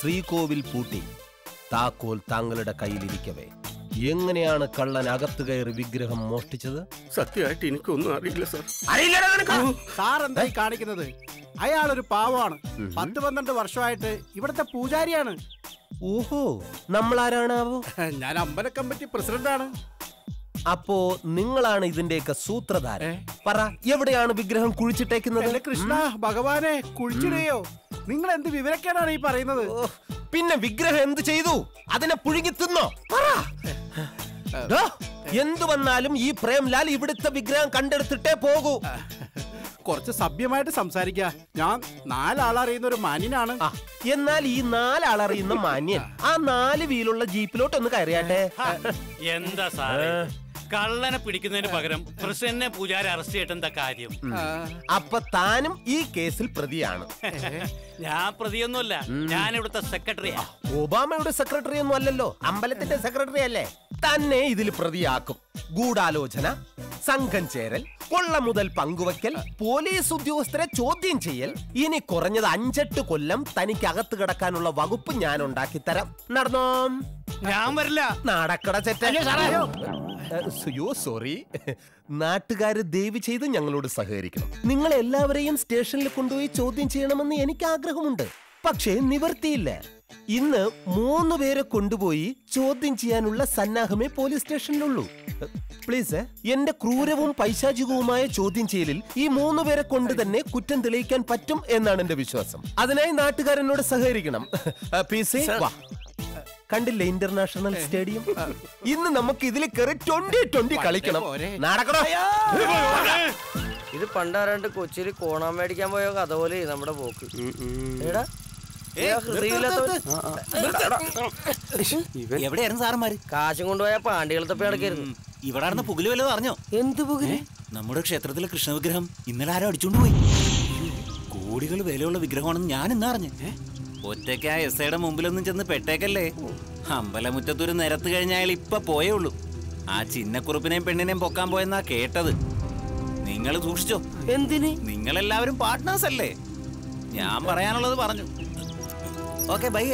ശ്രീകോവിൽ പൂട്ടി താക്കോൽ താങ്കളുടെ കയ്യിലിരിക്കവേ എങ്ങനെയാണ് കള്ളൻ അകത്ത് കയറി വിഗ്രഹം മോഷ്ടിച്ചത്? സത്യമായിട്ട് എനിക്കൊന്നും അറിയില്ല സാർ. സാർ എന്തായി കാണിക്കുന്നത്? അയാളൊരു പാവമാണ്. 10-12 വർഷമായിട്ട് ഇവിടുത്തെ പൂജാരിയാണ്. ഓഹോ, നമ്മളാരാണാവോ? ഞാൻ അമ്പല കമ്മിറ്റി പ്രസിഡന്റാണ്. അപ്പോ നിങ്ങളാണ് ഇതിന്റെയൊക്കെ സൂത്രധാരൻ. പറ, എവിടെയാണ് വിഗ്രഹം കുഴിച്ചിട്ടേക്കുന്നത്? കൃഷ്ണ ഭഗവാനെ, കുഴിച്ചിടുകയോ? നിങ്ങൾ എന്ത് വിവരക്കേടാണ് ഈ പറയുന്നത്? പിന്നെ വിഗ്രഹം എന്ത് ചെയ്തു? അതിനെ പുഴുങ്ങി തിന്നോ? എന്തു വന്നാലും ഈ പ്രേംലാൽ ഇവിടുത്തെ വിഗ്രഹം കണ്ടെടുത്തിട്ടേ പോകൂ. കുറച്ച് സഭ്യമായിട്ട് സംസാരിക്കുക. ഞാൻ 4 ആളറിയുന്ന ഒരു മാന്യനാണ്. എന്നാൽ ഈ 4 ആളറിയുന്ന മാന്യൻ ആ 4 വീലുള്ള ജീപ്പിലോട്ടൊന്ന് കയറിയാട്ടെ. എന്താ സാറേ, കള്ളനെ പിടിക്കുന്നതിന് പകരം പ്രസിഡന്റിനെ പൂജാരി അറസ്റ്റ് ചെയ്തിട്ടെന്താ കാര്യം? അപ്പൊ താനും ഈ കേസിൽ പ്രതിയാണ്. ഞാൻ പ്രതിയൊന്നുമല്ല, ഞാൻ ഇവിടുത്തെ സെക്രട്ടറിയാ. ഒബാമയുടെ സെക്രട്ടറി ഒന്നും അല്ലല്ലോ, അമ്പലത്തിന്റെ സെക്രട്ടറി അല്ലേ? തന്നെ ഇതിൽ പ്രതിയാക്കും. ഗൂഢാലോചന, സംഘം ചേരൽ, കൊള്ള മുതൽ പങ്കുവയ്ക്കൽ, പോലീസ് ഉദ്യോഗസ്ഥരെ ചോദ്യം ചെയ്യൽ. ഇനി കുറഞ്ഞത് 5-8 കൊല്ലം തനിക്ക് അകത്ത് കിടക്കാനുള്ള വകുപ്പ് ഞാൻ ഉണ്ടാക്കി തരാം. നടന്നോ? ഞാൻ വരില്ല. നടക്കട ചെറ്റ. സോറി. നാട്ടുകാര് ദയവ് ചെയ്ത് ഞങ്ങളോട് സഹകരിക്കണം. നിങ്ങൾ എല്ലാവരെയും സ്റ്റേഷനിൽ കൊണ്ടുപോയി ചോദ്യം ചെയ്യണമെന്ന് എനിക്ക് ആഗ്രഹമുണ്ട്. പക്ഷേ നിവർത്തിയില്ല. ഇന്ന് 3 പേരെ കൊണ്ടുപോയി ചോദ്യം ചെയ്യാനുള്ള സന്നാഹമേ പോലീസ് സ്റ്റേഷനിലുള്ളൂ. പ്ലീസ്, എന്റെ ക്രൂരവും പൈശാചികവുമായ ചോദ്യം ചെയ്യലിൽ ഈ 3 പേരെ കൊണ്ട് തന്നെ കുറ്റം തെളിയിക്കാൻ പറ്റും എന്നാണ് എന്റെ വിശ്വാസം. അതിനായി നാട്ടുകാരനോട് സഹകരിക്കണം. കണ്ടില്ലേ ഇന്റർനാഷണൽ സ്റ്റേഡിയം? ഇന്ന് നമുക്ക് ഇതിൽ കയറി 20-20 കളിക്കണം. നടക്കണോ? ഇത് പണ്ടാരാണ്ട് കൊച്ചിയിൽ കോണാൻ മേടിക്കാൻ പോയ കഥ പോലെ നമ്മുടെ പോക്ക്. എവിടെയായിരുന്നു സാറന്മാര്? കാശും കൊണ്ടുപോയ പാണ്ടികളെ തപ്പി നടക്കായിരുന്നു. ഇവിടെ നടന്ന പുകില് വല്ലതും അറിഞ്ഞോ? എന്ത് പുകില്? നമ്മുടെ ക്ഷേത്രത്തിലെ കൃഷ്ണവിഗ്രഹം ഇന്നലെ ആരോ അടിച്ചോണ്ട് പോയി. കോടികൾ വിലയുള്ള വിഗ്രഹമാണെന്ന് ഞാൻ ഇന്ന് അറിഞ്ഞു. ഒറ്റയ്ക്ക് ആ എസ്ഐയുടെ മുമ്പിലൊന്നും ചെന്ന് പെട്ടേക്കല്ലേ. അമ്പലമുറ്റത്തൊരു നിരത്ത് കഴിഞ്ഞാൽ ഇപ്പൊ പോയേ ഉള്ളൂ. ആ ചിന്നക്കുറുപ്പിനെയും പെണ്ണിനെയും പൊക്കാൻ പോയെന്നാ കേട്ടത്. നിങ്ങൾ സൂക്ഷിച്ചോ. എന്തിന്? നിങ്ങളെല്ലാവരും പാർട്ട്നേഴ്സ് അല്ലേ? ഞാൻ പറയാനുള്ളത് പറഞ്ഞു. Okay, by.